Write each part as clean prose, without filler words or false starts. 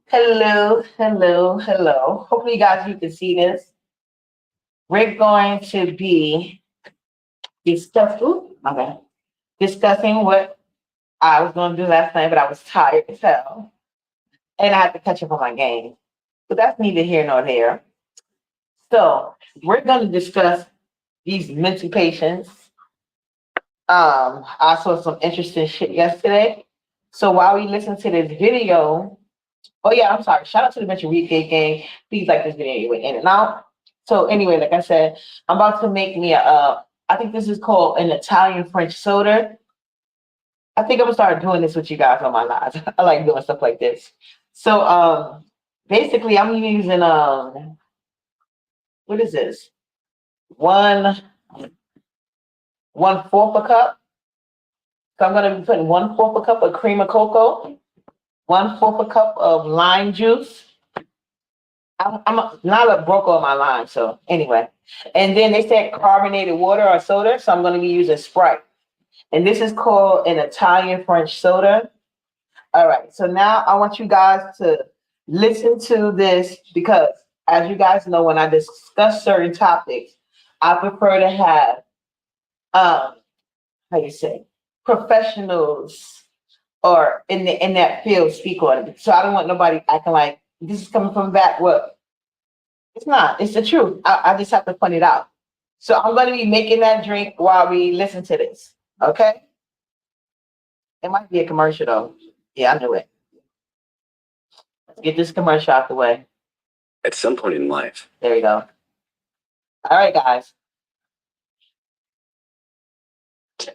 Hello, hello, hello. Hopefully, you guys, you can see this. We're going to be discussing what I was going to do last night, but I was tired as hell, and I had to catch up on my game. But that's neither here nor there. So we're going to discuss these mental patients. I saw some interesting shit yesterday. So while we listen to this video, oh yeah, I'm sorry. Shout out to the Mental Weekday gang. Please like this video. You went in and out. So anyway, like I said, I'm about to make me I think this is called an Italian French soda. I think I'm gonna start doing this with you guys on my lives. I like doing stuff like this. So basically I'm using what is this? One one fourth a cup. So I'm gonna be putting one fourth a cup of cream of cocoa, one fourth a cup of lime juice. I'm not a broker on my lime, so anyway. And then they said carbonated water or soda, so I'm going to be using Sprite. And this is called an Italian French soda. All right, so now I want you guys to listen to this because, as you guys know, when I discuss certain topics, I prefer to have, how you say, professionals or in that field speak on it. So I don't want nobody acting like this is coming from back what it's not. It's the truth. I just have to point it out. So I'm going to be making that drink while we listen to this. Okay? It might be a commercial though. Yeah, I knew it. Let's get this commercial out the way. At some point in life. There you go. All right, guys.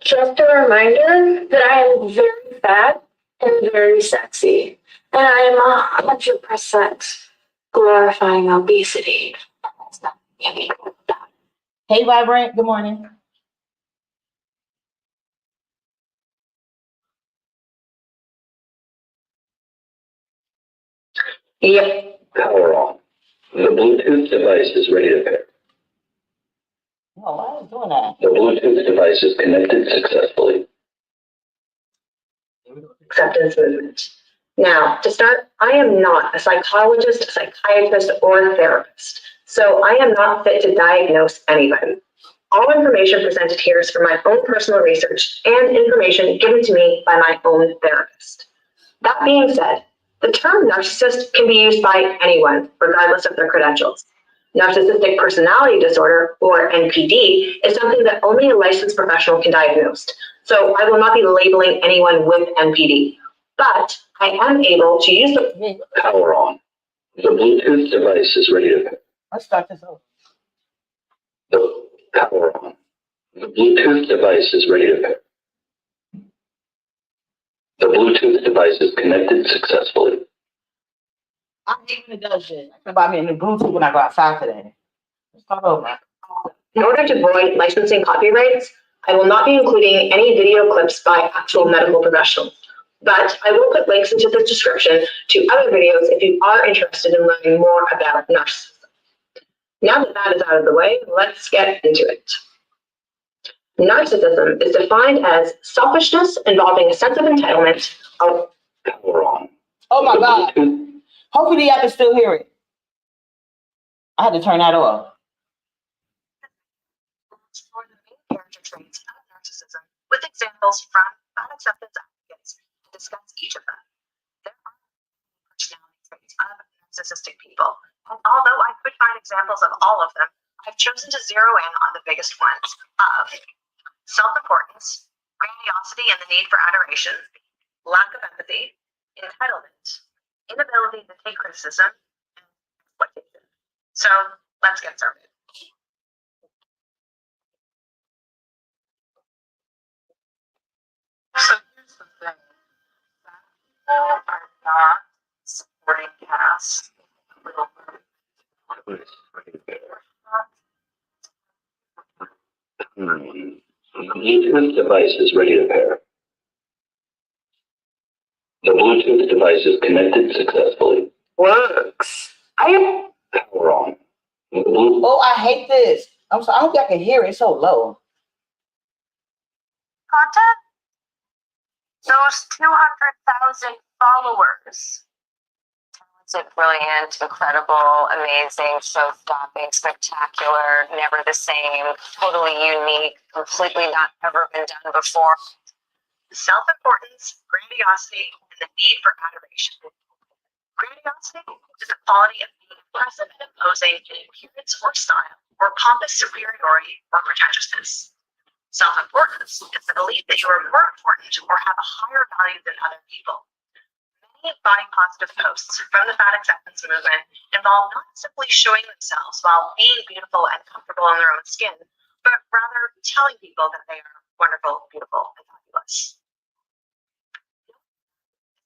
Just a reminder that I am very fat and very sexy, and I am 100% glorifying obesity. That's not yummy. Hey, Vibrant. Good morning. Yep. Power on. The Bluetooth device is ready to pair. Oh, why is it doing that? The Bluetooth device is connected successfully. Acceptance movement. Now, to start, I am not a psychologist, a psychiatrist, or a therapist, so I am not fit to diagnose anybody. All information presented here is from my own personal research and information given to me by my own therapist. That being said, the term narcissist can be used by anyone, regardless of their credentials. Narcissistic personality disorder, or NPD, is something that only a licensed professional can diagnose. So I will not be labeling anyone with NPD, but I am able to use the Power on. The Bluetooth device is ready to pair. Let's start this over. The power on. The Bluetooth device is ready to pair. The Bluetooth device is connected successfully. I hate when it does shit. About me in the Bluetooth when I go outside today. Let's start over. In order to avoid licensing copyrights, I will not be including any video clips by actual medical professionals, but I will put links into the description to other videos if you are interested in learning more about narcissism. Now that that is out of the way, let's get into it. Narcissism is defined as selfishness involving a sense of entitlement. Power on. Oh my The God. Bluetooth- Hopefully y'all can still hear it. I had to turn that off. For the main character traits of narcissism, with examples from bad acceptance advocates to discuss each of them. There are personality traits of narcissistic people, and although I could find examples of all of them, I've chosen to zero in on the biggest ones of self-importance, grandiosity and the need for adoration, lack of empathy, entitlement, inability to take criticism, and exploitation. So let's get started. So here's the thing. People are not supporting cast. The Bluetooth device is ready to pair. The Bluetooth device is connected successfully. Works. Power on. The Bluetooth Oh, I hate this. I'm sorry. I hope y'all can hear it. It's so low. Content? Those 200,000 followers. brilliant, incredible, amazing, show-stopping, spectacular, never the same, totally unique, completely not ever been done before. Self-importance, grandiosity, and the need for adoration. Grandiosity is the quality of being impressive and imposing in appearance or style, or pompous superiority or pretentiousness. Self-importance is the belief that you are more important or have a higher value than other people. Many body positive posts from the fat acceptance movement involve not simply showing themselves while being beautiful and comfortable in their own skin, but rather telling people that they are wonderful, beautiful, and fabulous.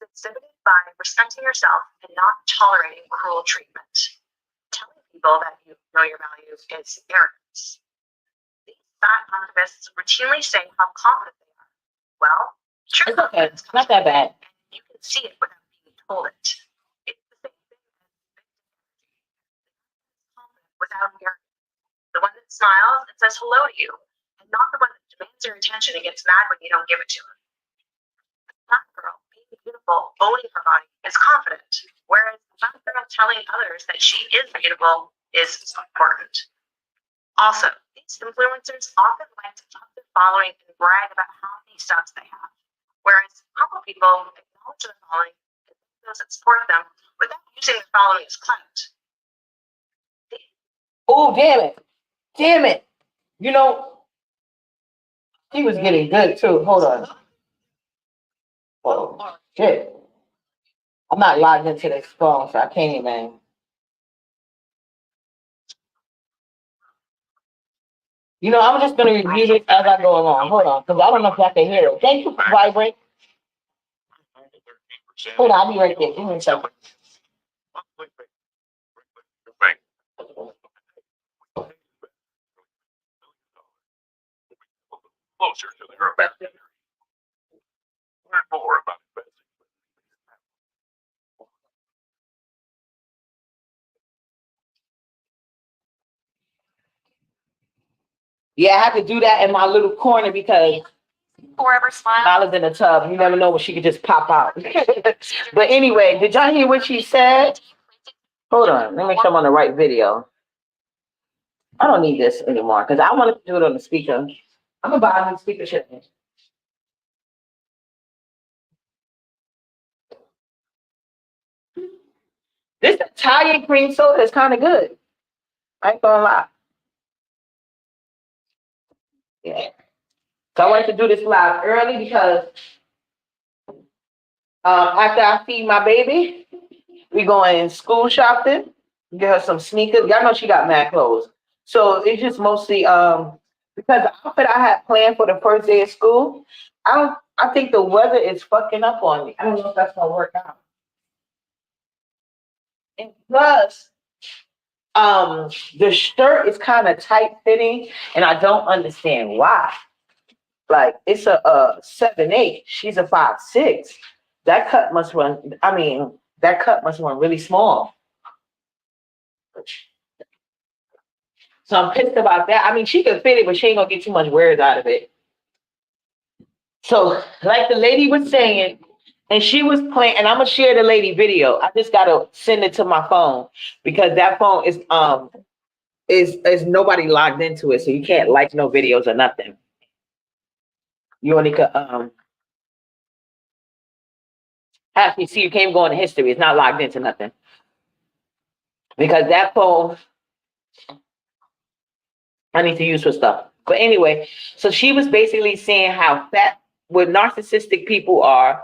It's exhibited by respecting yourself and not tolerating cruel treatment. Telling people that you know your value is arrogance. These fat activists routinely say how confident they are. Well, true It's okay. confidence It's not that bad. and you can see it without being told it. It's the same thing as confident without arrogance. The one that smiles and says hello to you, and not the one that demands your attention and gets mad when you don't give it to her. That girl, being beautiful, owning her body, is confident, whereas that girl telling others that she is beautiful is important. Also, these influencers often like to talk their following and brag about how many subs they have, whereas humble people acknowledge their following and those that support them without using their following as clout. Oh, damn it. Damn it. You know, he was getting good too. Hold on. Oh, shit. I'm not logged into this phone, so I can't even. You know, I'm just going to review this as I go along. Hold on, because I don't know if y'all can hear it. Thank you for vibrate. Hold on, I'll be right there. Give me a second. Closer to their best. Learn more about investing. Yeah, I have to do that in my little corner because Forever smile. Nala's in the tub. You never know when she could just pop out. But anyway, did y'all hear what she said? Hold on, let me make sure I'm on the right video. I don't need this anymore because I wanted to do it on the speaker. I'm gonna buy a new speaker shit. This Italian cream soda is kind of good. I ain't gonna lie. Yeah. So I wanted to do this live early because after I feed my baby, we going school shopping, get her some sneakers. Y'all know she got mad clothes. So it's just mostly because the outfit I had planned for the first day of school, I think the weather is fucking up on me. I don't know if that's gonna work out. And plus, the shirt is kind of tight fitting, and I don't understand why. Like it's a 7'8". She's a 5'6". That cut must run. I mean, that cut must run really small. So I'm pissed about that. I mean, she can fit it, but she ain't gonna get too much wears out of it. So, like the lady was saying, and she was playing, and I'm gonna share the lady video. I just gotta send it to my phone because that phone is nobody logged into it, so you can't like no videos or nothing. You only could you see you can't go into history. It's not logged into nothing because that phone I need to use for stuff. But anyway, so she was basically saying how fat, what narcissistic people are,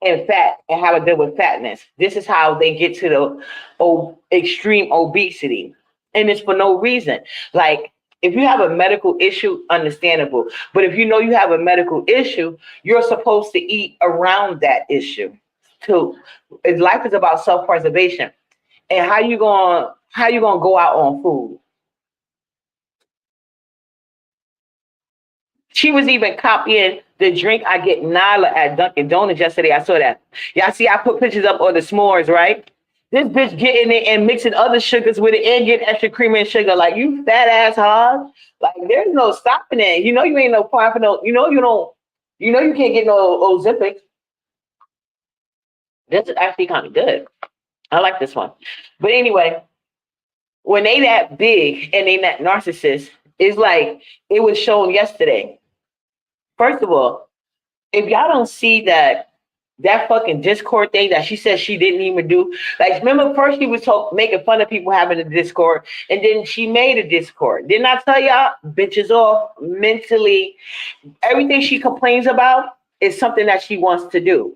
and fat, and how it deal with fatness. This is how they get to the extreme obesity, and it's for no reason. Like if you have a medical issue, understandable. But if you know you have a medical issue, you're supposed to eat around that issue. Too, life is about self-preservation, and how you gonna go out on food? She was even copying the drink I get Nyla at Dunkin' Donuts yesterday. I saw that. Y'all see, I put pictures up on the s'mores, right? This bitch getting it and mixing other sugars with it and getting extra cream and sugar. Like, you fat ass hog. Like, there's no stopping it. You know you ain't no point for no, you know you can't get no Ozempic. This is actually kind of good. I like this one. But anyway, when they that big and they that narcissist, it's like it was shown yesterday. First of all, if y'all don't see that fucking Discord thing that she said she didn't even do, like remember first she was making fun of people having a Discord, and then she made a Discord. Didn't I tell y'all, bitches off mentally? Everything she complains about is something that she wants to do.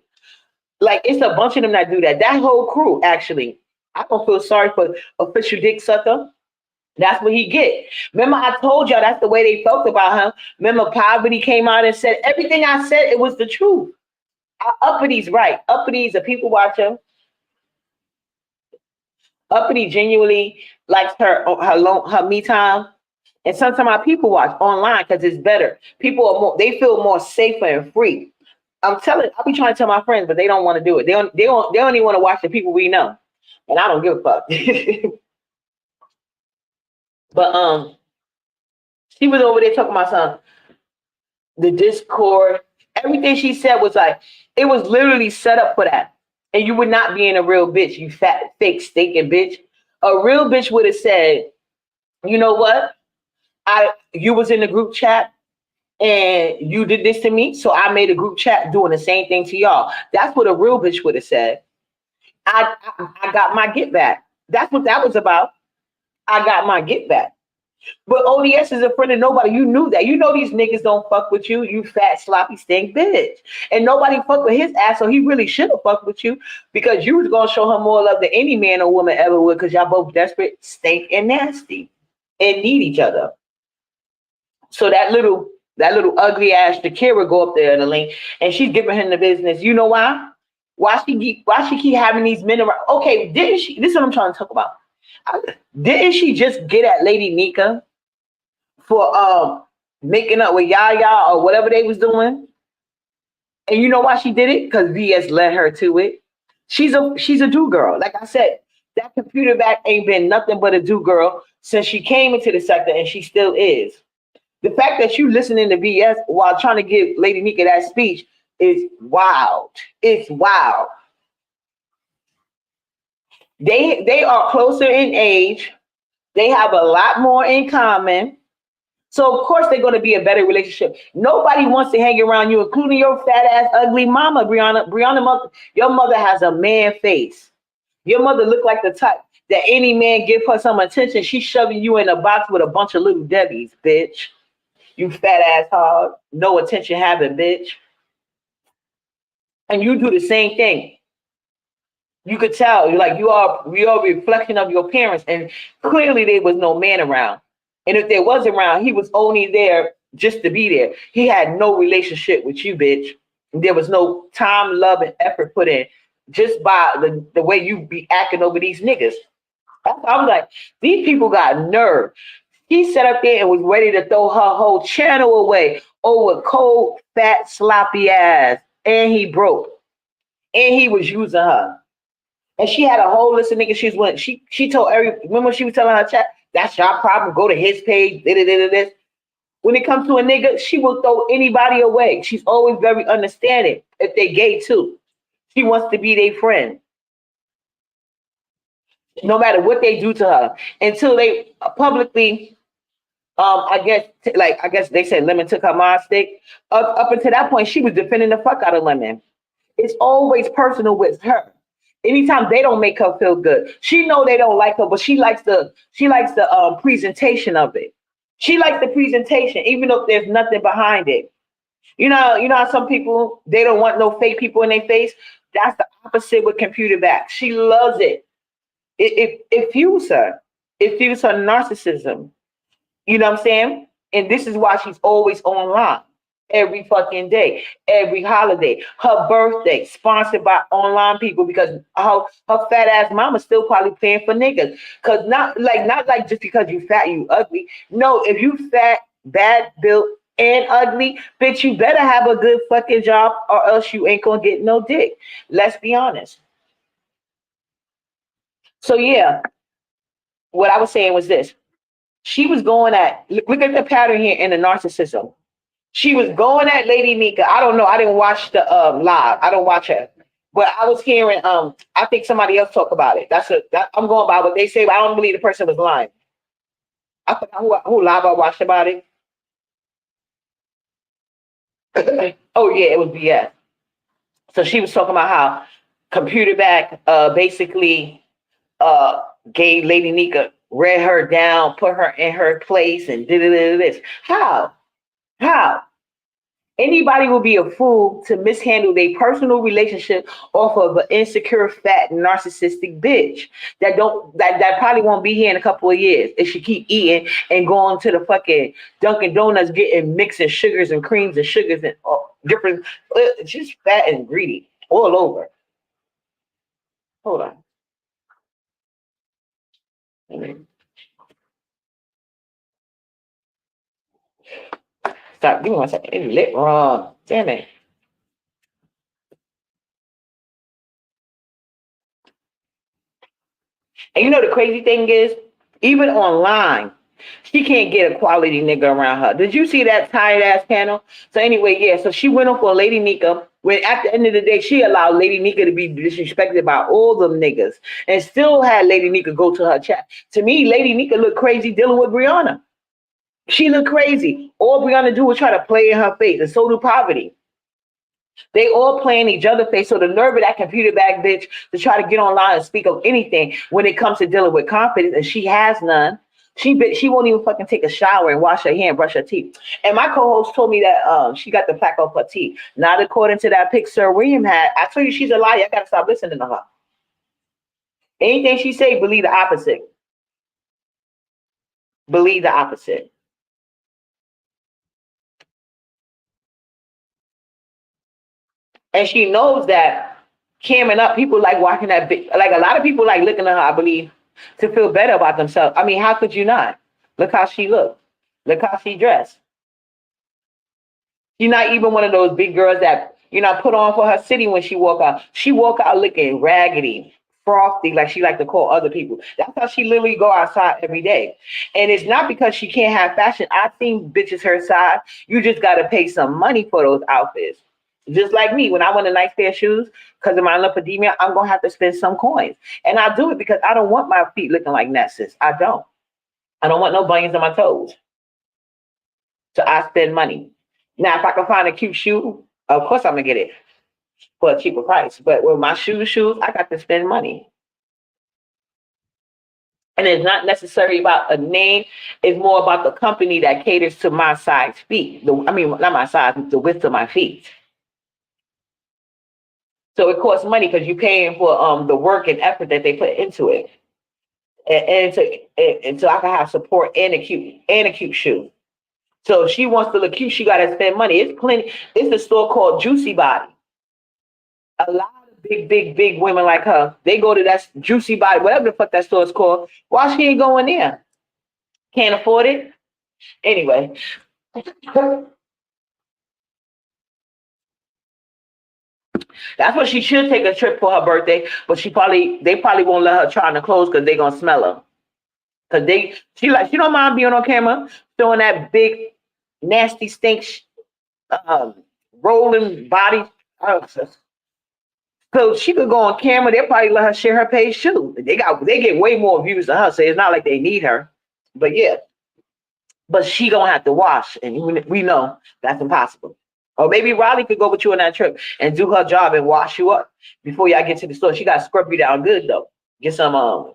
Like it's a bunch of them that do that. That whole crew, actually. I don't feel sorry for official dick sucker. That's what he get. Remember, I told y'all that's the way they felt about him. Remember, Poverty came out and said everything I said. It was the truth. Uppity's right. Uppity is a people watcher. Uppity genuinely likes her me time, and sometimes I people watch online because it's better. People are more. They feel more safer and free. I'm telling. I'll be trying to tell my friends, but they don't want to do it. They don't even want to watch the people we know, and I don't give a fuck. But she was over there talking about some the Discord. Everything she said was like it was literally set up for that. And you would not be in a real bitch, you fat, fake, stinking bitch. A real bitch would have said, you know what? You was in the group chat and you did this to me, so I made a group chat doing the same thing to y'all. That's what a real bitch would have said. I got my get back. That's what that was about. I got my get back. But ODS is a friend of nobody. You knew that. You know these niggas don't fuck with you, you fat, sloppy, stink bitch. And nobody fuck with his ass, so he really should have fucked with you because you was going to show her more love than any man or woman ever would because y'all both desperate, stink, and nasty and need each other. So that little ugly ass Shakira go up there in the link and she's giving him the business. You know why? Why she keep having these men around? Okay, didn't she? This is what I'm trying to talk about. Didn't she just get at Lady Nika for making up with Yaya or whatever they was doing? And you know why she did it? Because VS led her to it. She's a do girl. Like I said, that computer back ain't been nothing but a do girl since she came into the sector, and she still is. The fact that you listening to VS while trying to give Lady Nika that speech is wild. It's wild. They are closer in age. They have a lot more in common. So of course they're going to be a better relationship. Nobody wants to hang around you, including your fat ass ugly mama, Brianna. Your mother has a man face. Your mother look like the type that any man give her some attention. She's shoving you in a box with a bunch of little Debbies, bitch. You fat ass hog, no attention having bitch. And you do the same thing. You could tell, like you are a reflection of your parents, and clearly there was no man around. And if there was around, he was only there just to be there. He had no relationship with you, bitch. There was no time, love, and effort put in just by the way you be acting over these niggas. I was like, these people got nerve. He sat up there and was ready to throw her whole channel away over cold, fat, sloppy ass. And he broke. And he was using her. And she had a whole list of niggas she was with. She told remember she was telling her chat, that's your problem, go to his page, this. When it comes to a nigga, she will throw anybody away. She's always very understanding if they gay too. She wants to be their friend. No matter what they do to her. Until they publicly, I guess they said Lemon took her mod stick. Up until that point, she was defending the fuck out of Lemon. It's always personal with her. Anytime they don't make her feel good, she know they don't like her, but she likes the presentation of it. She likes the presentation, even though there's nothing behind it. You know how some people, they don't want no fake people in their face. That's the opposite with computer back. She loves it. It fuels her. It fuels her narcissism. You know what I'm saying? And this is why she's always online. Every fucking day, every holiday, her birthday, sponsored by online people because her fat ass mama still probably paying for niggas. Cause not like just because you fat, you ugly. No, if you fat, bad built, and ugly, bitch, you better have a good fucking job or else you ain't gonna get no dick. Let's be honest. So yeah, what I was saying was this. She was going at, look at the pattern here in the narcissism. She was going at Lady Nika. I don't know. I didn't watch the live. I don't watch her. But I was hearing, I think somebody else talk about it. I'm going by what they say, but I don't believe the person was lying. I forgot who Lava watched about it. Oh yeah, it was BS. So she was talking about how computer back basically gave Lady Nika, read her down, put her in her place, and did this. How? How? Anybody will be a fool to mishandle their personal relationship off of an insecure, fat, narcissistic bitch that probably won't be here in a couple of years if she keep eating and going to the fucking Dunkin' Donuts getting mixing sugars and creams and sugars and different. She's fat and greedy all over. Hold on. Stop. Give me 1 second. It's lit wrong. Damn it. And you know the crazy thing is, even online, she can't get a quality nigga around her. Did you see that tired ass panel? So anyway, yeah. So she went on for Lady Nika. When at the end of the day, she allowed Lady Nika to be disrespected by all them niggas, and still had Lady Nika go to her chat. To me, Lady Nika looked crazy dealing with Brianna. She looked crazy. All Brianna do was try to play in her face, and so do Poverty. They all playing each other face. So the nerve of that computer bag bitch to try to get online and speak of anything when it comes to dealing with confidence, and she has none. She won't even fucking take a shower and wash her hair and brush her teeth. And my co-host told me that she got the plaque off her teeth. Not according to that pic Sir William had. I told you she's a liar. I gotta stop listening to her. Anything she say, believe the opposite. Believe the opposite. And she knows that camming up, people like watching that big, like a lot of people like looking at her, I believe, to feel better about themselves. I mean, how could you not? Look how she looked. Look how she dressed. She's not even one of those big girls that, put on for her city when she walk out. She walk out looking raggedy, frosty, like she like to call other people. That's how she literally go outside every day. And it's not because she can't have fashion. I've seen bitches her size. You just got to pay some money for those outfits. Just like me, when I want a nice pair of shoes, because of my lymphedema, I'm going to have to spend some coins. And I do it because I don't want my feet looking like Nessus. I don't. I don't want no bunions on my toes. So I spend money. Now, if I can find a cute shoe, of course I'm going to get it for a cheaper price. But with my shoes, I got to spend money. And it's not necessarily about a name. It's more about the company that caters to my size feet. Not my size, the width of my feet. So it costs money because you're paying for the work and effort that they put into it. And so I can have support and a cute shoe. So if she wants to look cute, she got to spend money. It's plenty. It's a store called Juicy Body. A lot of big women like her, they go to that Juicy Body, whatever the fuck that store is called. Why she ain't going there? Can't afford it? Anyway. That's what she should take a trip for her birthday, but they probably won't let her try on the clothes because they're gonna smell her. Cause she don't mind being on camera, showing that big, nasty stink, rolling body. So she could go on camera. They'll probably let her share her page too. They get way more views than her, so it's not like they need her. But yeah, but she gonna have to wash, and we know that's impossible. Or maybe Riley could go with you on that trip and do her job and wash you up before y'all get to the store. She got to scrub you down good though. Get some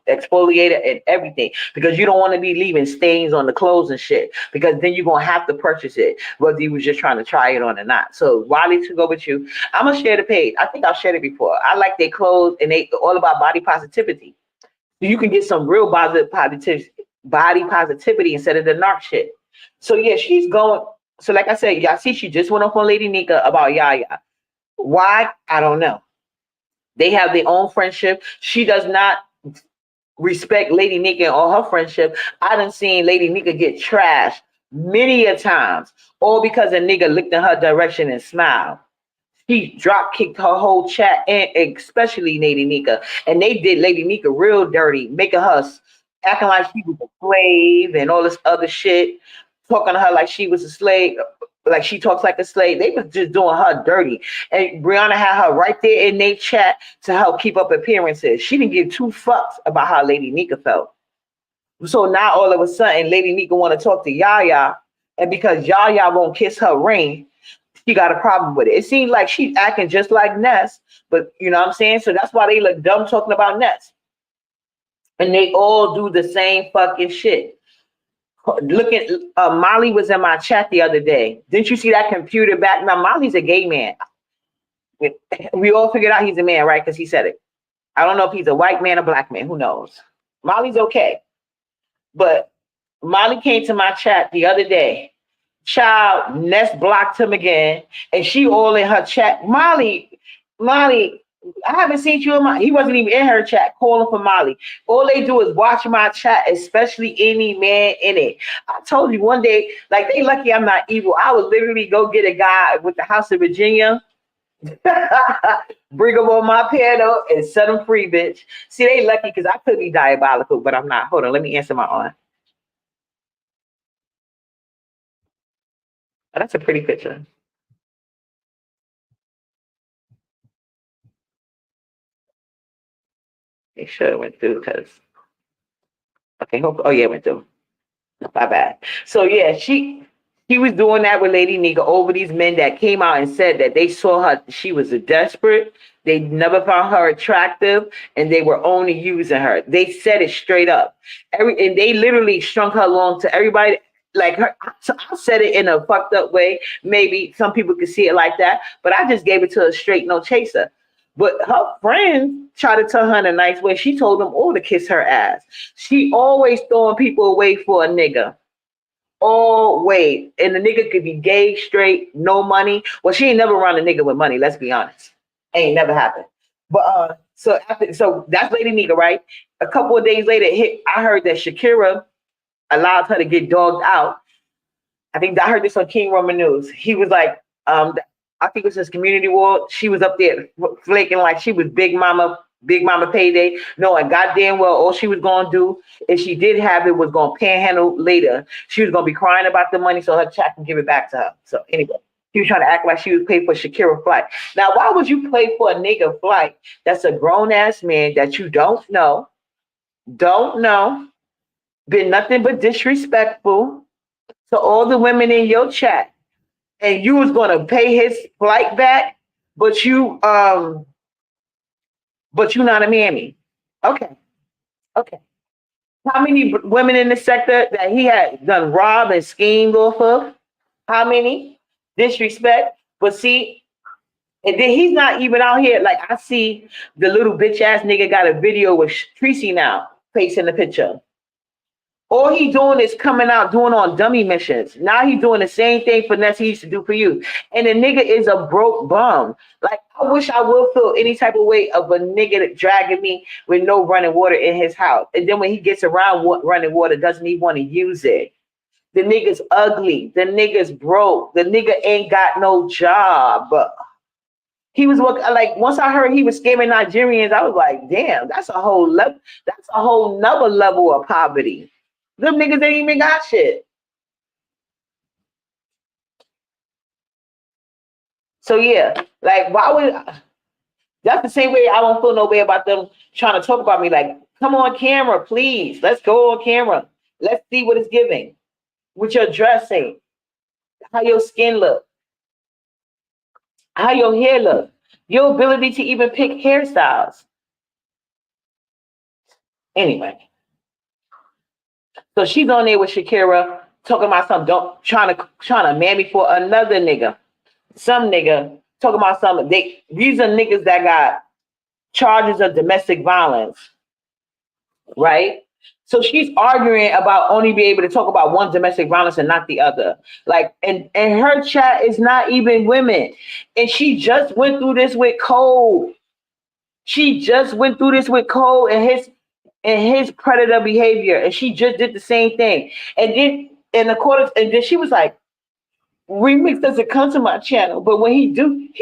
exfoliator and everything, because you don't want to be leaving stains on the clothes and shit, because then you're going to have to purchase it, whether you was just trying to try it on or not. So Riley to go with you. I'm going to share the page. I think I've shared it before. I like their clothes, and they all about body positivity. So you can get some real body positivity instead of the narc shit. So yeah, she's going. So like I said, y'all see, she just went off on Lady Nika about Yaya. Why? I don't know. They have their own friendship. She does not respect Lady Nika or her friendship. I done seen Lady Nika get trashed many a times, all because a nigga looked in her direction and smiled. She drop kicked her whole chat, and especially Lady Nika. And they did Lady Nika real dirty, making her acting like she was a slave and all this other shit, talking to her like she was a slave. like she talks like a slave. They was just doing her dirty. And Brianna had her right there in their chat to help keep up appearances. She didn't give two fucks about how Lady Nika felt. So now all of a sudden, Lady Nika want to talk to Yaya, and because Yaya won't kiss her ring, she got a problem with it. It seems like she's acting just like Ness, but you know what I'm saying? So that's why they look dumb talking about Ness. And they all do the same fucking shit. Look at Molly was in my chat the other day. Didn't you see that computer back? Now Molly's a gay man. We all figured out he's a man, right? Because he said it. I don't know if he's a white man or black man. Who knows? Molly's okay. But Molly came to my chat the other day. Child, Ness blocked him again. And she all in her chat. Molly, I haven't seen you in my, he wasn't even in her chat calling for Molly. All they do is watch my chat, especially any man in it. I told you one day, like they lucky I'm not evil. I would literally go get a guy with the House of Virginia, bring him on my piano and set him free, bitch. See, they lucky because I could be diabolical, but I'm not. Hold on, let me answer my aunt. Oh, that's a pretty picture. Make sure it went through because, okay, hope, oh yeah, it went through. My bad. So yeah, she was doing that with Lady Nika over these men that came out and said that they saw her, she was a desperate, they never found her attractive, and they were only using her. They said it straight up. And they literally strung her along to everybody. Like her, so I said it in a fucked up way. Maybe some people could see it like that, but I just gave it to a straight no chaser. But her friends tried to tell her in a nice way. She told them all to kiss her ass. She always throwing people away for a nigga. Always. And the nigga could be gay, straight, no money. Well, she ain't never run a nigga with money, let's be honest. Ain't never happened. But so that's Lady Nika, right? A couple of days later, I heard that Shakira allowed her to get dogged out. I think I heard this on King Roman News. He was like, I think it was his community ward. She was up there flaking like she was big mama payday, knowing goddamn well all she was gonna do, if she did have it, was gonna panhandle later. She was gonna be crying about the money so her chat can give it back to her. So anyway, he was trying to act like she was paid for Shakira flight. Now, why would you pay for a nigga flight that's a grown ass man that you don't know, been nothing but disrespectful to all the women in your chat? And you was gonna pay his flight back, but you not a mammy. Okay. How many women in the sector that he had done robbed and schemed off of? How many? Disrespect. But see, and then he's not even out here. Like I see the little bitch ass nigga got a video with Tracy now facing the picture. All he doing is coming out doing on dummy missions. Now he's doing the same thing for Ness he used to do for you. And the nigga is a broke bum. Like, I wish I would feel any type of way of a nigga dragging me with no running water in his house. And then when he gets around running water, doesn't he want to use it? The nigga's ugly. The nigga's broke. The nigga ain't got no job. He was working, like, once I heard he was scamming Nigerians, I was like, damn, that's a whole nother level of poverty. Them niggas ain't even got shit. So yeah, like why would that's the same way I don't feel no way about them trying to talk about me. Like, come on camera, please. Let's go on camera. Let's see what it's giving. What your dressing, how your skin look, how your hair look, your ability to even pick hairstyles. Anyway. So she's on there with Shakira talking about trying to man me for another nigga. Some nigga talking about something. These are niggas that got charges of domestic violence, right? So she's arguing about only being able to talk about one domestic violence and not the other. Like, and her chat is not even women. And she just went through this with Cole. And his predator behavior, and she just did the same thing. And then she was like, Remix doesn't come to my channel, but when he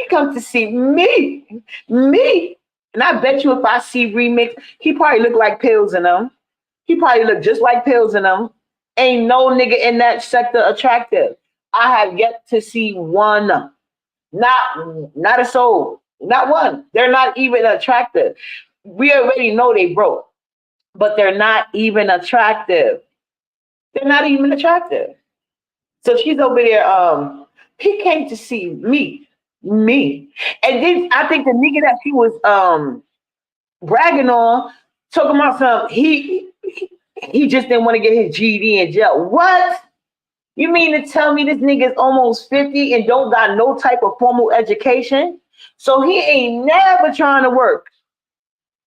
comes to see me. And I bet you if I see Remix, he probably look like pills in him. He probably look just like pills in him. Ain't no nigga in that sector attractive. I have yet to see one. Not a soul. Not one. They're not even attractive. We already know they broke, but they're not even attractive. They're not even attractive. So she's over there. He came to see me, and then I think the nigga that she was bragging on, talking about some. He just didn't want to get his GED in jail. What? You mean to tell me this nigga's almost 50 and don't got no type of formal education? So he ain't never trying to work.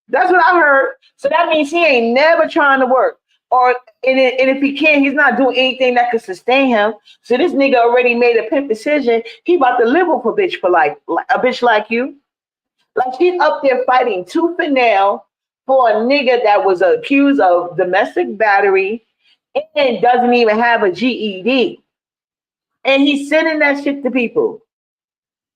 That's what I heard. So that means he ain't never trying to work. And if he can, he's not doing anything that could sustain him. So this nigga already made a pimp decision. He about to live with a bitch for life, like a bitch like you. Like she's up there fighting tooth and nail for a nigga that was accused of domestic battery and doesn't even have a GED. And he's sending that shit to people.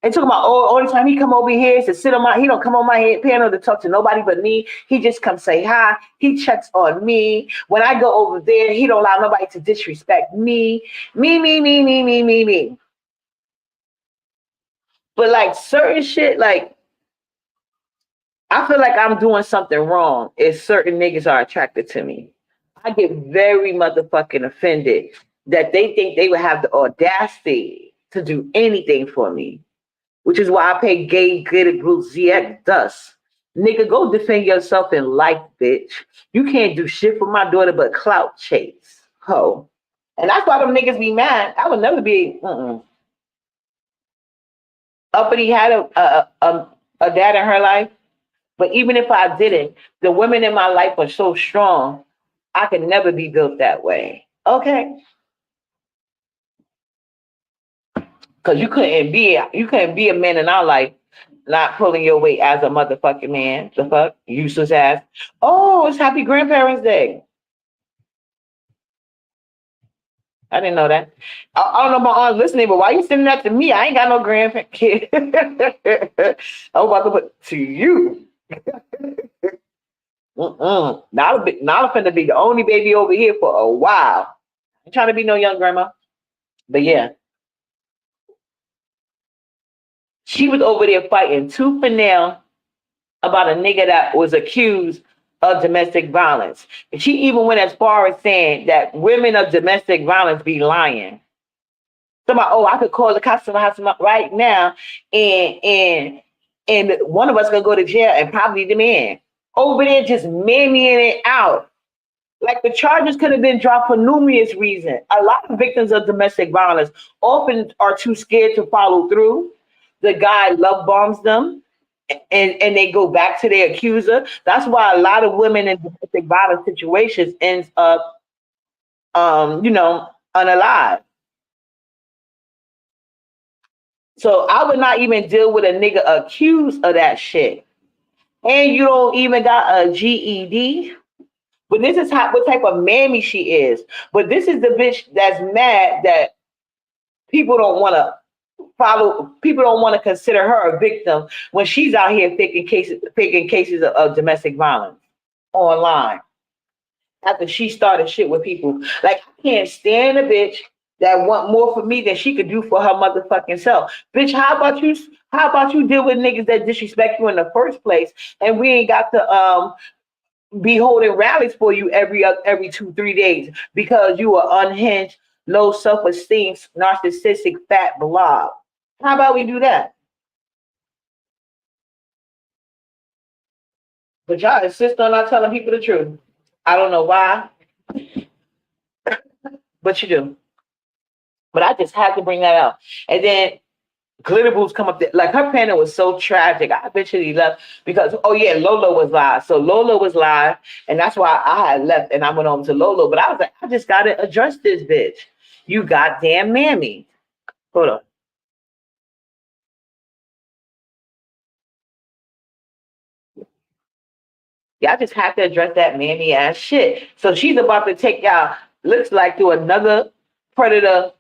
And talking about, oh, only time he come over here is to sit on he don't come on my head panel to talk to nobody but me. He just come say hi. He checks on me. When I go over there, he don't allow nobody to disrespect me. Me. But like certain shit, like I feel like I'm doing something wrong if certain niggas are attracted to me. I get very motherfucking offended that they think they would have the audacity to do anything for me, which is why I pay gay good group ZX dust. Nigga, go defend yourself in life, bitch. You can't do shit for my daughter but clout chase. Ho. And that's why them niggas be mad. I would never be uppity had a dad in her life. But even if I didn't, the women in my life are so strong, I could never be built that way. Okay? Because you couldn't be a man in our life not pulling your weight as a motherfucking man. The fuck? Useless ass. Oh, it's Happy Grandparents' Day. I didn't know that. I don't know my aunt's listening, but why you sending that to me? I ain't got no grandparent kid. I'm about to put to you. Now I'm finna be the only baby over here for a while. I'm trying to be no young grandma. But yeah. She was over there fighting tooth and nail about a nigga that was accused of domestic violence. And she even went as far as saying that women of domestic violence be lying. Somebody, oh, I could call the cops to my house right now, and one of us gonna go to jail and probably the man over there just mammying it out. Like the charges could have been dropped for numerous reasons. A lot of victims of domestic violence often are too scared to follow through. The guy love bombs them and they go back to their accuser. That's why a lot of women in domestic violence situations ends up unalive. So I would not even deal with a nigga accused of that shit. And you don't even got a GED. But this is what type of mammy she is. But this is the bitch that's mad that people don't want to people don't want to consider her a victim when she's out here faking cases of domestic violence online after she started shit with people. Like, I can't stand a bitch that want more for me than she could do for her motherfucking self. Bitch, how about you deal with niggas that disrespect you in the first place, and we ain't got to be holding rallies for you every 2-3 days because you are unhinged, low self-esteem, narcissistic, fat blob. How about we do that? But y'all insist on not telling people the truth. I don't know why, but you do. But I just had to bring that out. And then Glitter Boots come up there. Like, her panel was so tragic. I eventually left because, oh yeah, Lola was live. So Lola was live, and that's why I had left and I went on to Lola. But I was like, I just got to address this bitch. You goddamn mammy. Hold on. Y'all just have to address that mammy ass shit. So she's about to take y'all, looks like, to another predator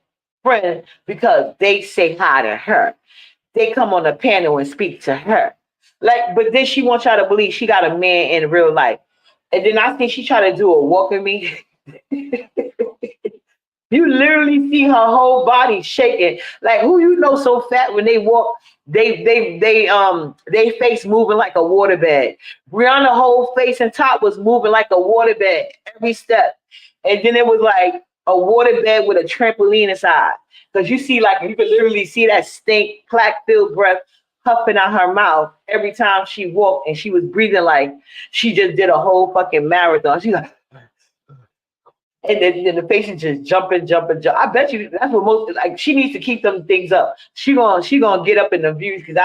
friend because they say hi to her. They come on the panel and speak to her. Like, but then she wants y'all to believe she got a man in real life. And then I think she tried to do a walk with me. You literally see her whole body shaking. Like who you know so fat when they walk, they face moving like a waterbed. Brianna's whole face and top was moving like a waterbed every step. And then it was like a waterbed with a trampoline inside. Because you see, like you could literally see that stink, plaque-filled breath puffing out her mouth every time she walked, and she was breathing like she just did a whole fucking marathon. She's like, and then the patient just jumping, jumping, jumping. I bet you that's what most like. She needs to keep them things up. She gonna get up in the views because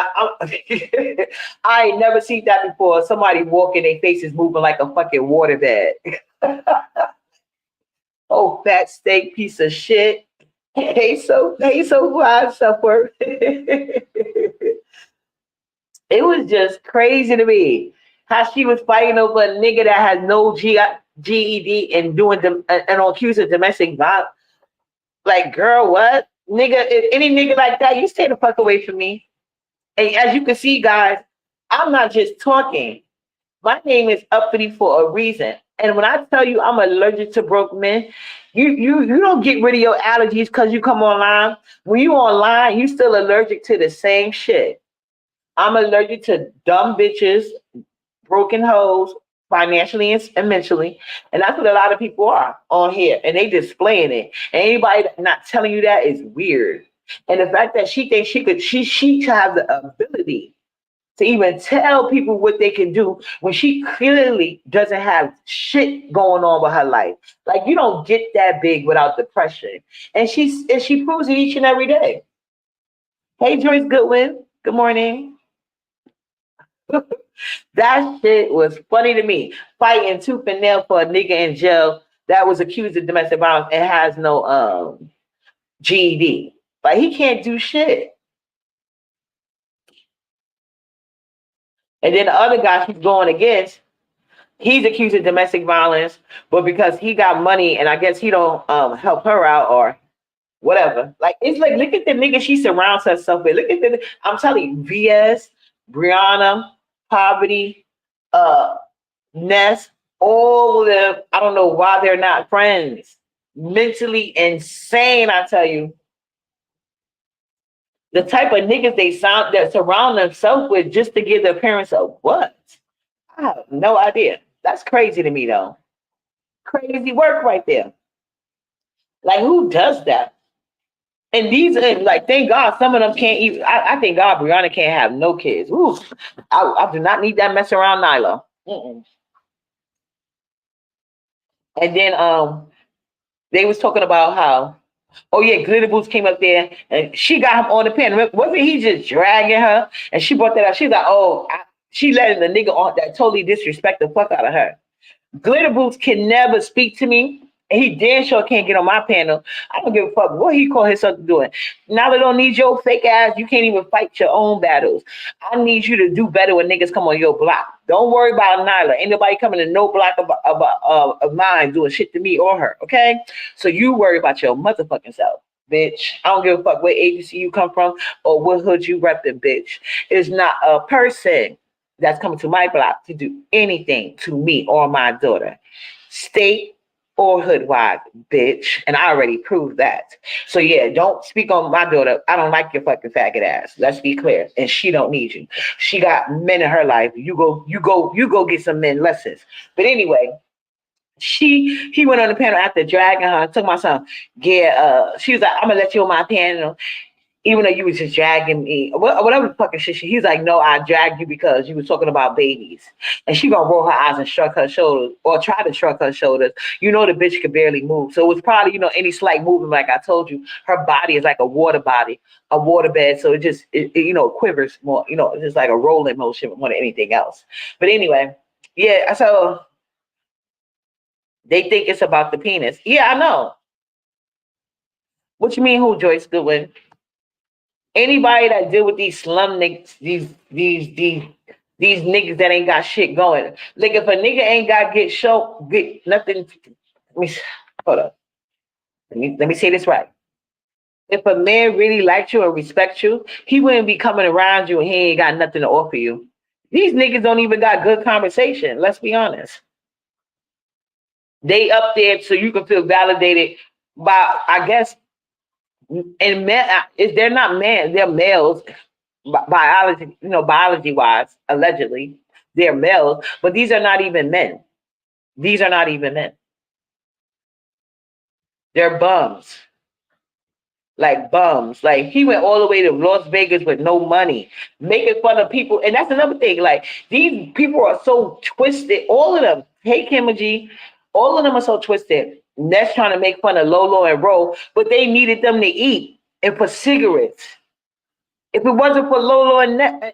I ain't never seen that before. Somebody walking, their face is moving like a fucking waterbed. Oh, fat steak piece of shit. Hey, so wide self-worth. It was just crazy to me how she was fighting over a nigga that has no GED and doing them and on accused of domestic violence. Like, girl, what? Nigga, if any nigga like that, you stay the fuck away from me. And as you can see, guys, I'm not just talking. My name is Uppity for a reason. And when I tell you I'm allergic to broke men, you don't get rid of your allergies because you come online. When you online, you still allergic to the same shit. I'm allergic to dumb bitches, broken hoes, financially and mentally. And that's what a lot of people are on here. And they displaying it. And anybody not telling you that is weird. And the fact that she thinks she has the ability to even tell people what they can do when she clearly doesn't have shit going on with her life. Like you don't get that big without depression. And she proves it each and every day. Hey Joyce Goodwin, good morning. That shit was funny to me. Fighting tooth and nail for a nigga in jail that was accused of domestic violence and has no GED. Like he can't do shit. And then the other guy she's going against, he's accused of domestic violence, but because he got money and I guess he don't help her out or whatever. Like it's like look at the nigga she surrounds herself with. Look at the I'm telling you, VS, Brianna, Poverty, Ness, all of them. I don't know why they're not friends. Mentally insane, I tell you. The type of niggas that surround themselves with just to give the appearance of what? I have no idea. That's crazy to me though. Crazy work right there. Like who does that? And these like thank God some of them can't even I thank God Brianna can't have no kids. Ooh, I do not need that mess around Nyla. Mm-mm. And then they was talking about how, oh yeah, Glitter Boots came up there and she got him on the pen. Wasn't he just dragging her? And she brought that up. She's like, oh, she letting the nigga on that totally disrespect the fuck out of her. Glitter Boots can never speak to me. And he damn sure can't get on my panel. I don't give a fuck what he call himself doing. Now they don't need your fake ass. You can't even fight your own battles. I need you to do better when niggas come on your block. Don't worry about Nyla. Ain't nobody coming to no block of mine doing shit to me or her. Okay? So you worry about your motherfucking self, bitch. I don't give a fuck what agency you come from or what hood you repping, bitch. It's not a person that's coming to my block to do anything to me or my daughter. State or hood-wide, bitch. And I already proved that. So yeah, don't speak on my daughter. I don't like your fucking faggot ass. Let's be clear. And she don't need you. She got men in her life. You go get some men lessons. But anyway, he went on the panel after dragging her, took my son. Yeah, she was like, I'm gonna let you on my panel. Even though you was just dragging me, whatever the fucking shit. He's like, no, I dragged you because you was talking about babies. And she gonna roll her eyes and shrug her shoulders or try to shrug her shoulders. You know the bitch could barely move. So it was probably, any slight movement, like I told you, her body is like a water body, a waterbed. So it quivers more, it's just like a rolling motion more than anything else. But anyway, yeah, so they think it's about the penis. Yeah, I know. What you mean who, Joyce Goodwin? Anybody that deal with these slum niggas, these niggas that ain't got shit going. Like if a nigga ain't got get nothing. Hold up. Let me say this right. If a man really liked you or respect you, he wouldn't be coming around you and he ain't got nothing to offer you. These niggas don't even got good conversation. Let's be honest. They up there so you can feel validated by, I guess, and men, they're not men, they're males, biology, biology wise, allegedly, they're males, but these are not even men. These are not even men. They're bums. Like bums. Like he went all the way to Las Vegas with no money, making fun of people. And that's another thing. Like these people are so twisted. All of them, hey Kim G, all of them are so twisted. That's trying to make fun of Lolo and Ro, but they needed them to eat and for cigarettes. If it wasn't for Lolo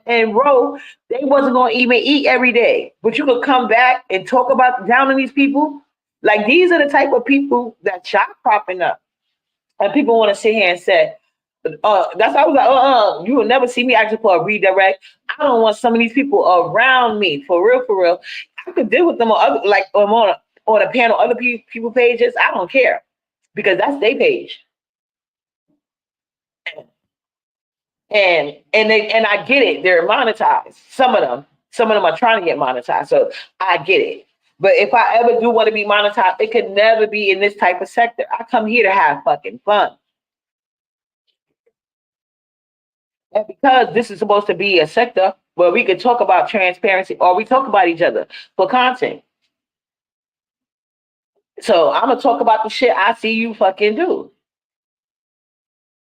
and Ro, they wasn't gonna even eat every day. But you could come back and talk about down on these people. Like these are the type of people that shot propping up. And people want to sit here and say, that's why I was like, you will never see me asking for a redirect. I don't want some of these people around me, for real, for real. I could deal with them on other, like on a panel, other people pages. I don't care because that's their page. And I get it. They're monetized. Some of them are trying to get monetized. So I get it. But if I ever do want to be monetized, it could never be in this type of sector. I come here to have fucking fun. And because this is supposed to be a sector where we can talk about transparency or we talk about each other for content. So I'm gonna talk about the shit I see you fucking do.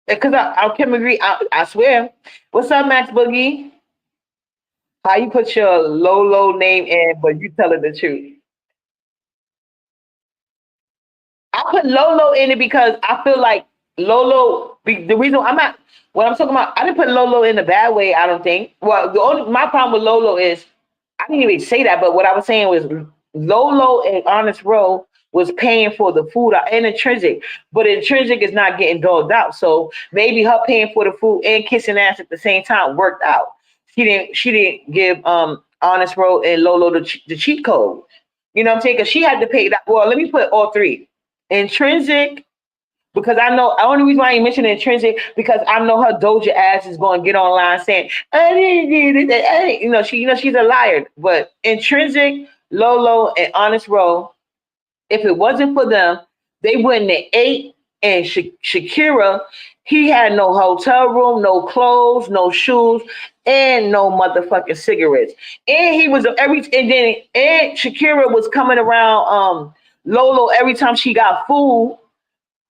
Because I can agree, I swear. What's up, Max Boogie? How you put your low name in, but you telling the truth? I put Lolo in it because I feel like Lolo. The reason what I'm talking about, I didn't put Lolo in a bad way. I don't think. Well, my problem with Lolo is I didn't even say that, but what I was saying was Lolo and Honest Row was paying for the food and Intrinsic, but Intrinsic is not getting dogged out. So maybe her paying for the food and kissing ass at the same time worked out. She didn't give Honest Row and Lolo the cheat code. You know what I'm saying? Because she had to pay that. Well, let me put all three. Intrinsic, because I know the only reason why I ain't mentioning Intrinsic because I know her Doja ass is going to get online saying I didn't do it. She's a liar. But Intrinsic, Lolo, and Honest Row, if it wasn't for them, they wouldn't have ate. And Shakira, he had no hotel room, no clothes, no shoes, and no motherfucking cigarettes. And he was and Shakira was coming around Lolo every time she got food,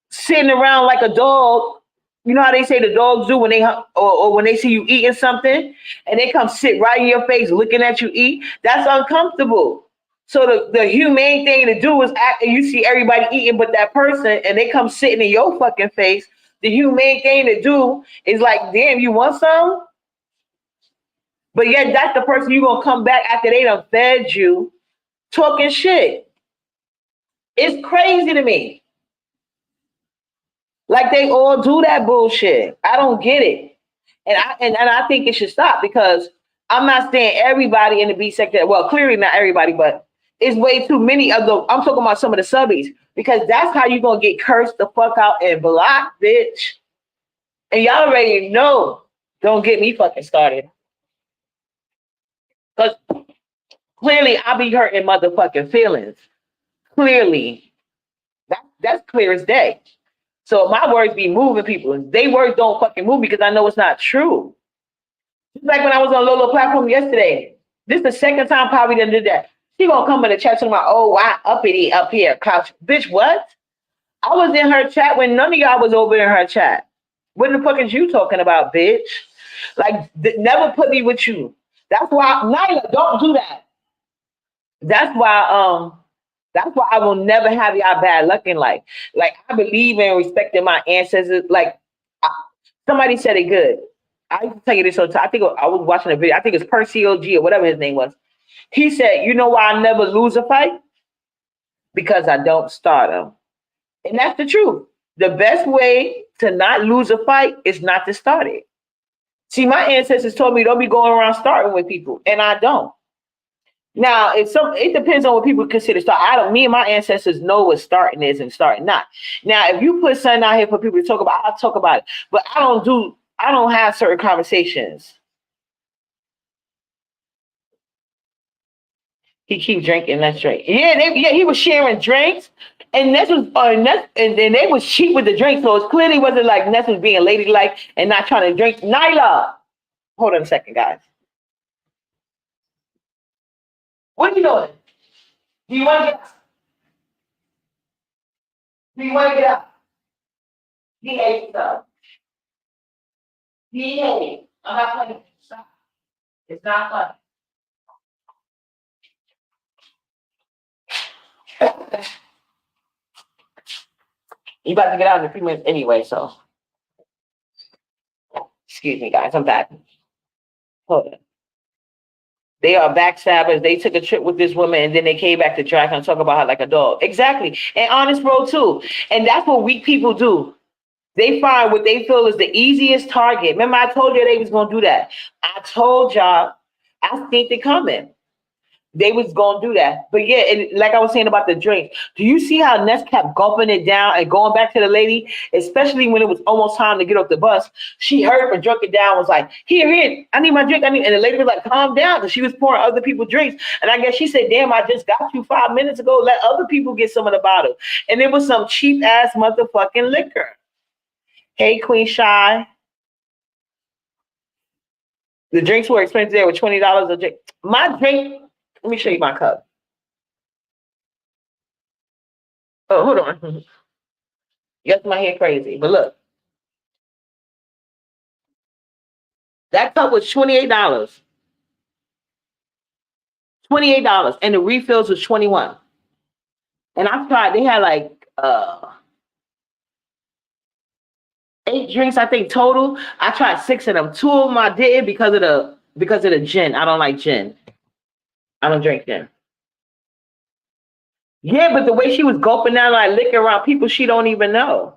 sitting around like a dog. You know how they say the dogs do when they or when they see you eating something and they come sit right in your face looking at you eat. That's uncomfortable. So the humane thing to do is act and you see everybody eating but that person and they come sitting in your fucking face. The humane thing to do is like, damn, you want some? But yet that's the person you're gonna come back after they done fed you talking shit. It's crazy to me. Like they all do that bullshit. I don't get it. And I think it should stop because I'm not saying everybody in the B sector, well, clearly not everybody, but it's way too many of them. I'm talking about some of the subbies because that's how you're gonna get cursed the fuck out and blocked, bitch. And y'all already know, don't get me fucking started. Because clearly I be hurting motherfucking feelings. Clearly. That's clear as day. So my words be moving people. They words don't fucking move because I know it's not true. Just like when I was on Lolo platform yesterday. This is the second time probably done did that. She gonna come in the chat talking about, oh, why uppity up here, couch. Bitch, what? I was in her chat when none of y'all was over in her chat. What the fuck is you talking about, bitch? Like, never put me with you. That's why, Nyla, don't do that. That's why I will never have y'all bad luck in life. Like, I believe in respecting my ancestors. Like, somebody said it good. I used to tell you this all the time. I think I was watching a video. I think it's Percy OG or whatever his name was. He said, you know why I never lose a fight? Because I don't start them. And that's the truth. The best way to not lose a fight is not to start it. See, my ancestors told me don't be going around starting with people, and I don't. Now, it depends on what people consider start. Me and my ancestors know what starting is and starting not. Now, if you put something out here for people to talk about, I'll talk about it. But I don't have certain conversations. He keep drinking, that's right. Yeah, he was sharing drinks. And Ness was, and they was cheap with the drink, so it clearly wasn't like Ness was being ladylike and not trying to drink. Nyla, hold on a second, guys. What are you doing? Do you want to get out? Do you want to get out? Behave stuff. Behave. I'm not playing. Stop. It's not fun. You about to get out in a few minutes anyway, so excuse me, guys. I'm back. Hold on. They are backstabbers. They took a trip with this woman and then they came back to track and talk about her like a dog. Exactly. And honest bro too. And that's what weak people do. They find what they feel is the easiest target. Remember, I told you they was gonna do that. I told y'all, I think they coming. They was gonna do that. But yeah, and like I was saying about the drink, do you see how Ness kept gulping it down and going back to the lady, especially when it was almost time to get off the bus? She heard and drunk it down, was like, here, I need my drink. And the lady was like, calm down, because she was pouring other people drinks. And I guess she said, damn, I just got you 5 minutes ago. Let other people get some of the bottle. And it was some cheap ass motherfucking liquor. Hey, Queen Shy. The drinks were expensive. They were $20 a drink. My drink, let me show you my cup. Oh, hold on. Yes, my hair crazy, but look. That cup was $28. $28. And the refills was 21. And I tried, they had like 8 drinks, I think, total. I tried 6 of them. 2 of them I didn't because of the gin. I don't like gin. I don't drink gin. Yeah, but the way she was gulping down like liquor around people she don't even know.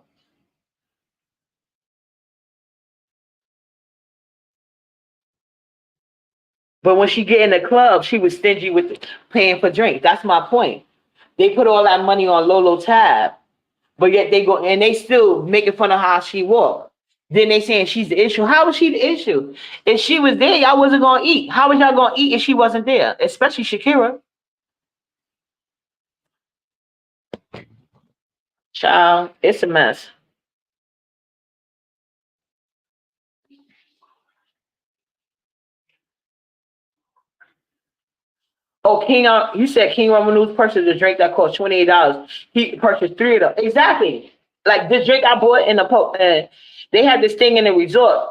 But when she get in the club, she was stingy with paying for drinks. That's my point. They put all that money on Lolo tab, but yet they go and they still making fun of how she walk. Then they saying she's the issue. How was she the issue? If she was there, y'all wasn't gonna eat. How was y'all gonna eat if she wasn't there? Especially Shakira. Child, it's a mess. Oh, you said King Romanu's purchased a drink that cost $28. He purchased 3 of them. Exactly. Like this drink I bought in the they had this thing in the resort.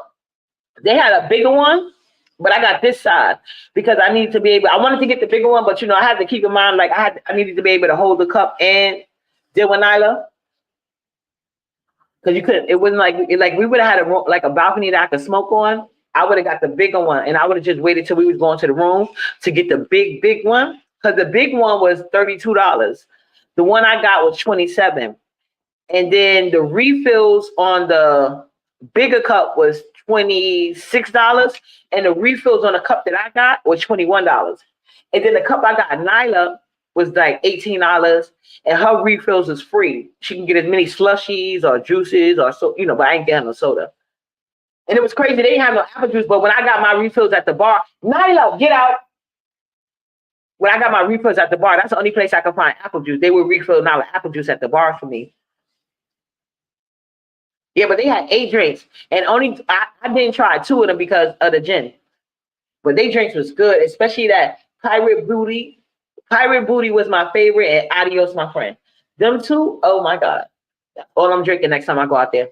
They had a bigger one, but I got this side because I needed to be able. I wanted to get the bigger one, but I had to keep in mind like I needed to be able to hold the cup and deal with Nyla. Because you couldn't, it wasn't like we would have had a balcony that I could smoke on. I would have got the bigger one, and I would have just waited till we was going to the room to get the big one. Because the big one was $32. The one I got was 27, and then the refills on the bigger cup was $26, and the refills on the cup that I got was $21. And then the cup I got Nyla was like $18, and her refills is free. She can get as many slushies or juices or so, but I ain't getting no soda. And it was crazy. They didn't have no apple juice, but when I got my refills at the bar, Nyla, get out. When I got my refills at the bar, that's the only place I could find apple juice. They would refill Nyla apple juice at the bar for me. Yeah, but they had 8 drinks, and I didn't try 2 of them because of the gin. But they drinks was good, especially that Pirate Booty. Pirate Booty was my favorite, and Adios, my friend. Them 2, oh my God. All I'm drinking next time I go out there.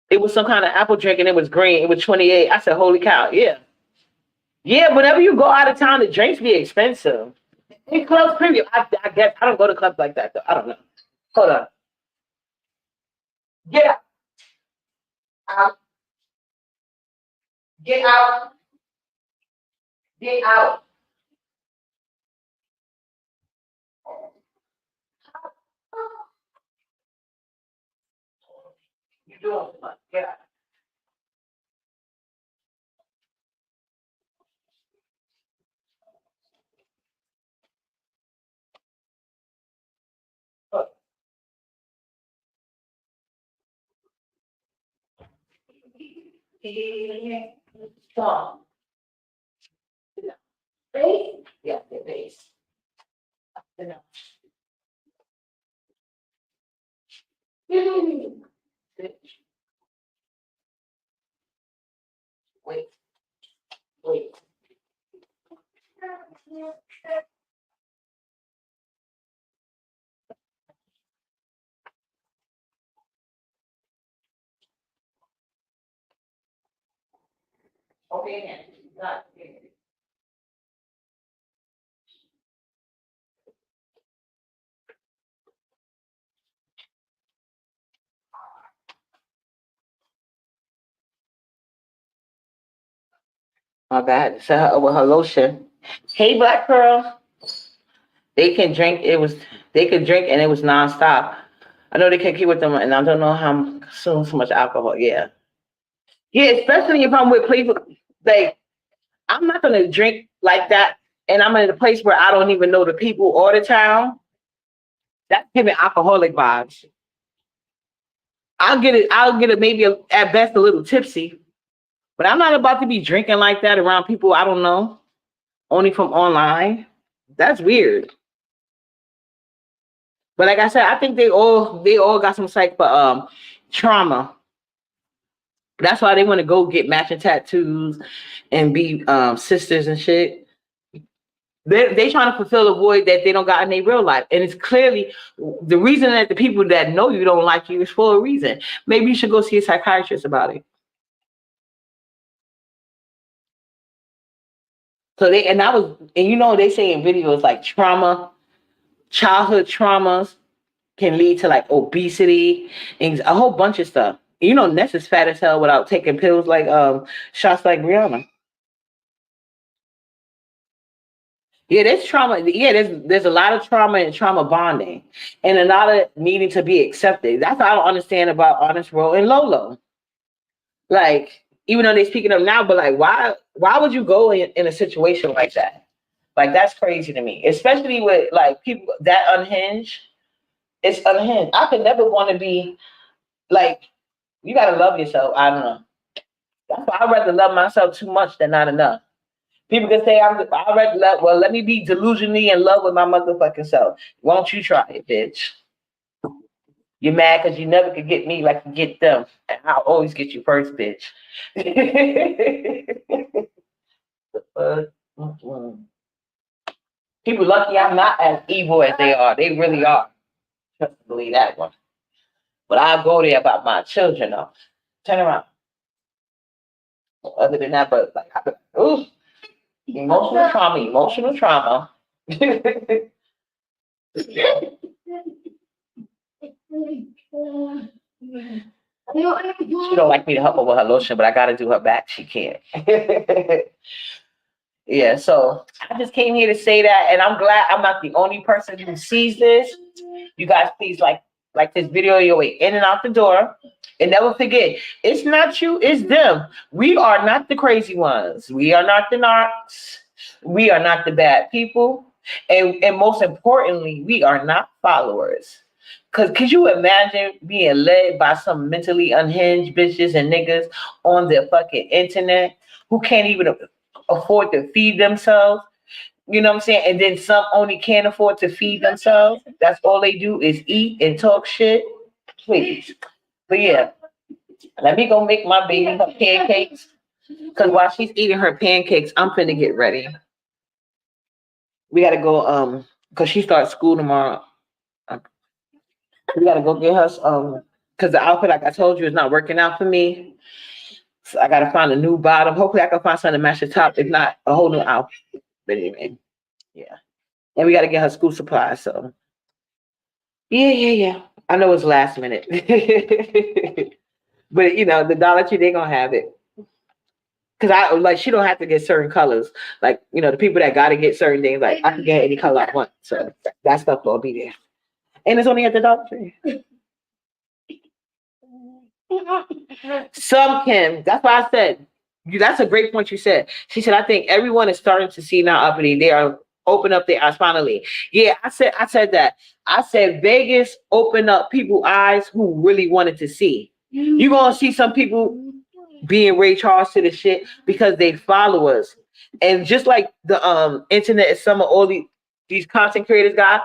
It was some kind of apple drink, and it was green. It was 28. I said, holy cow, yeah. Yeah, whenever you go out of town, the drinks be expensive. In clubs premium, I guess. I don't go to clubs like that, though. I don't know. Hold on. Get out. Out. Get out. Get out. You're doing too much. Get out. Strong. Base? Yeah, the base. Wait, wait. Okay, then. Got it. My bad. So her with her lotion. Hey, Black Pearl. They can drink. They could drink and it was nonstop. I know they can keep with them, and I don't know how I'm consuming so much alcohol. Yeah, yeah. Especially if I'm with people like I'm not gonna drink like that, and I'm in a place where I don't even know the people or the town. That's giving alcoholic vibes. I'll get it. I'll get it. Maybe at best a little tipsy, but I'm not about to be drinking like that around people I don't know, only from online. That's weird. But like I said, I think they all got some type of trauma. That's why they want to go get matching tattoos and be sisters and shit. They trying to fulfill a void that they don't got in their real life. And it's clearly the reason that the people that know you don't like you is for a reason. Maybe you should go see a psychiatrist about it. So they say in videos like childhood traumas can lead to like obesity and a whole bunch of stuff. Ness is fat as hell without taking pills like shots like Brianna. Yeah, there's trauma. Yeah, there's a lot of trauma and trauma bonding, and a lot of needing to be accepted. That's what I don't understand about Honest Roll and Lolo. Like, even though they're speaking up now, but like, why would you go in a situation like that? Like, that's crazy to me, especially with like people that unhinged. It's unhinged. I could never want to be like. You gotta love yourself. I don't know. That's why I'd rather love myself too much than not enough. People can say I'd rather love. Well, let me be delusionally in love with my motherfucking self. Won't you try it, bitch? You're mad because you never could get me like you get them. And I'll always get you first, bitch. People lucky I'm not as evil as they are. They really are. Trust me, believe that one. But I'll go there about my children though. Turn around. Other than that, but like, ooh, emotional trauma. She don't like me to help her with her lotion, but I gotta do her back. She can't. Yeah, so I just came here to say that, and I'm glad I'm not the only person who sees this. You guys, please like this video your way in and out the door, and never forget, it's not you, it's them. We are not the crazy ones. We are not the narcs. We are not the bad people, and most importantly, we are not followers. Cause could you imagine being led by some mentally unhinged bitches and niggas on the fucking internet who can't even afford to feed themselves? You know what I'm saying? And then some only can't afford to feed themselves. That's all they do is eat and talk shit. Please. But yeah, let me go make my baby her pancakes. Cause while she's eating her pancakes, I'm finna get ready. We gotta go cause she starts school tomorrow. We gotta go get her because the outfit, like I told you, is not working out for me. So I gotta find a new bottom. Hopefully I can find something to match the top. If not, a whole new outfit. But anyway, yeah. And we gotta get her school supplies. So yeah. I know it's last minute. But the Dollar Tree, they gonna have it. Cause she don't have to get certain colors. Like, the people that gotta get certain things, like I can get any color I want. So that stuff will be there. And it's only at the Dollar Tree. Some can. That's why I said, that's a great point you said. She said, I think everyone is starting to see now uppity. They are open up their eyes finally. Yeah, I said that. I said Vegas opened up people's eyes who really wanted to see. You're gonna see some people being Ray Charles to the shit because they followers. And just like the internet is some of all the these content creators got.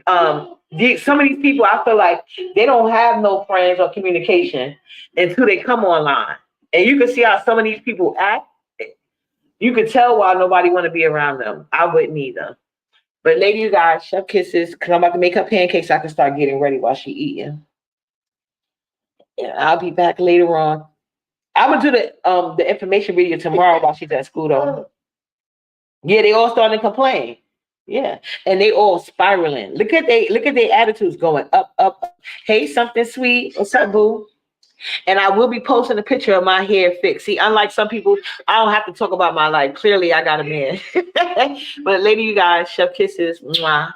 Some of these people, I feel like they don't have no friends or communication until they come online. And you can see how some of these people act. You could tell why nobody want to be around them. I wouldn't either. But lady, you guys, chef kisses, because I'm about to make her pancakes so I can start getting ready while she eating. Yeah, I'll be back later on. I'm gonna do the information video tomorrow while she's at school though. Yeah, they all starting to complain. Yeah, and they all spiraling. Look at their attitudes going up, up, up. Hey, something sweet. What's up, boo? And I will be posting a picture of my hair fix. See, unlike some people, I don't have to talk about my life. Clearly, I got a man. But lady, you guys, chef kisses. Mwah.